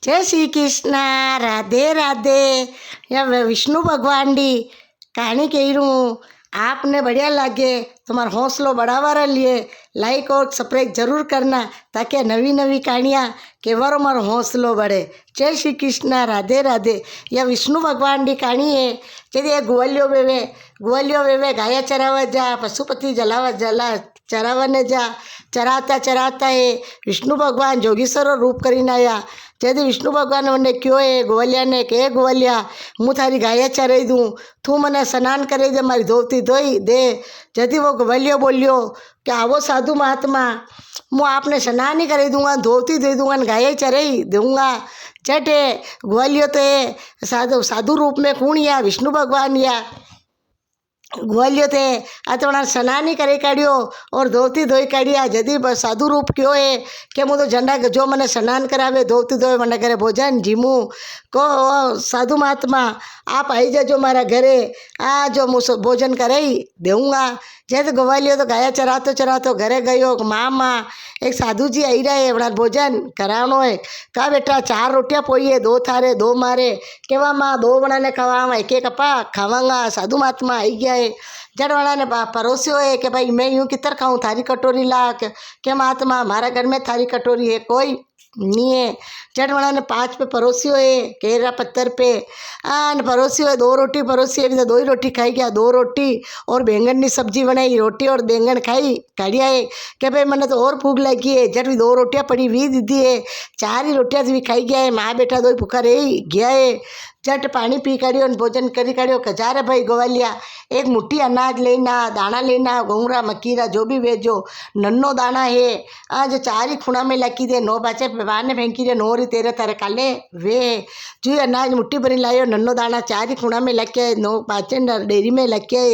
जय श्री कृष्ण। राधे राधे। या विष्णु भगवान की कहानी कह रही हूँ। आपने बढ़िया लगे तो हमारा हौसलो बढ़ावा लिए लाइक और सब्सक्राइब जरूर करना, ताकि नवी नवी कहानियाँ केवरो मारो हौसलो बढ़े। जय श्री कृष्ण। राधे राधे। यह विष्णु भगवान की कहानी है। चलिए ग्वालियो वेवे गाया चरावा जा, पशुपति जला चरावाने जा। चराता चराता है विष्णु भगवान जोगीश्वर रूप करीने आया। जदि विष्णु भगवान मैंने क्यों है ग्वालिया ने के ग्वालिया हूँ थारी गाया चराई दूँ, तू मने स्नान करे दे, मारी धोती धोई दे। जदि वो ग्वालियो बोलियो कि आवो साधु महात्मा, मैं आपने स्नान ही कर दूंगा, धोती दे दूंगा, गाय चराई दूंगा। चटे ग्वालियो तो है साधु रूप में कौन या विष्णु भगवान या ग्वालियो थे आतोड़ा स्नान ही करे काढ़ियो और धोती धोई काढ़िया। जदि साधु रूप क्यों है कि मुझे झंडा जो मैंने स्नान करावे धोती धोए मैंने घरे भोजन जीमू को साधु महात्मा आप आई जाओ मारा घरे आ जो मुझे भोजन कराई देऊँगा। जैसे ग्वालियो तो गाया चरातो घरे गयो मामा एक साधु जी आई रहे बड़ा भोजन करानो है। कहा बेटा 4 रोटियाँ पोई है, 2 थारे 2 मारे। केवा माँ 2 बना ने खवावा एक एक अपा खावांगा। साधु महात्मा आई गया है। जड़ वाला ने परोसियो है कि भाई मैं यूँ कितर खाऊँ, थारी कटोरी ला के महात्मा हमारा घर में थारी कटोरी है कोई नहीं है। जड़ वाला ने 5 पे परोसियो है केरा पत्थर पे आन परोसियो है। 2 रोटी परोसी है, अभी तो 2 ही रोटी खाई गया। 2 रोटी और बैंगन की सब्जी बनाई, रोटी और बैंगन खाई काढ़िया है कि भाई मैंने तो और भूख लगी है। जब भी 2 रोटियाँ पड़ी हुई दीदी है, 4 ही रोटियाँ भी खाई गया है। माँ बेटा 2 ही भूखा रही गया है। झट पानी पी काढ़ियो भोजन करी काढ़ियो। कजा रे भाई ग्वालिया एक मुट्ठी अनाज लेना, दाना लेना, घोंगरा मकीरा जो भी वेचो, नन्नो दाना है आज 4 ही खुणा में लकी दे, 9 बाचे बाने फेंकी दे, 9 री 13 तारे काले वे जो अनाज मुट्ठी भरी लायो, नन्नो दाना 4 ही खुणा में लके 9 बाचे डेरी में लके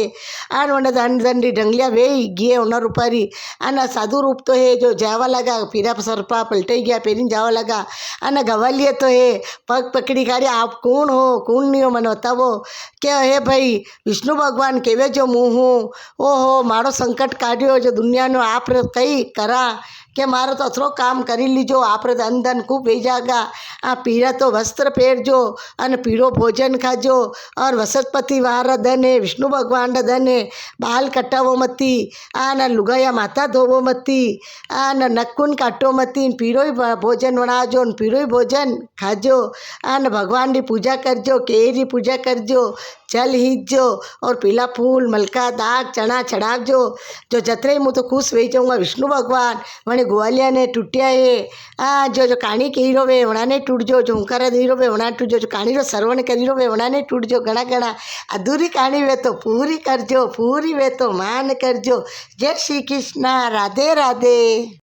आन वन दंडी डंगलिया वे गिए उन्ना रूपारी आना साधु रूप तो है जो जावा लगा पीरा सरपा पलटे गया पेरिन जावा लगा। आना गवालिए तो है पग पकड़ी काढ़ी आप कौन हो कौन नहीं हो मने बतावो क्या है भाई विष्णु भगवान केवे जो मुँह हूँ ओहो मारो संकट काढ़ियो जो दुनिया नो आप कई करा के मारो तो अथरो काम करी लीजो आप धन धन खूब वे जागा। आ पीरा तो वस्त्र पहरजो अन पीरो भोजन खाजो और वसतपति वार धन है विष्णु भगवान धन है। बाल कटावो मती आ न लुगाया माथा धोवो मती आ न नकुन काटो मती, पीरो ही भोजन बनाजो पीरो ही भोजन खाजो। आ न भगवान की पूजा करजो, केरी पूजा करजो, जल हीजो और पीला फूल मलका दाग चना चढ़ावजो। जो जतरे ही मुँह तो खुश वे जाऊँगा विष्णु भगवान वने ग्वालिया ने टूटिया है। आ जो कहानी कही रोवे वना ने टूटजो, जो हुंकारा दी रोवे वना टूटजो, जो कहानी रो सरवण करी रोवे वना ने टूटजो। घना घना अधूरी कहानी वे तो पूरी करजो, पूरी वे तो मान करजो। जय श्री कृष्ण। राधे राधे।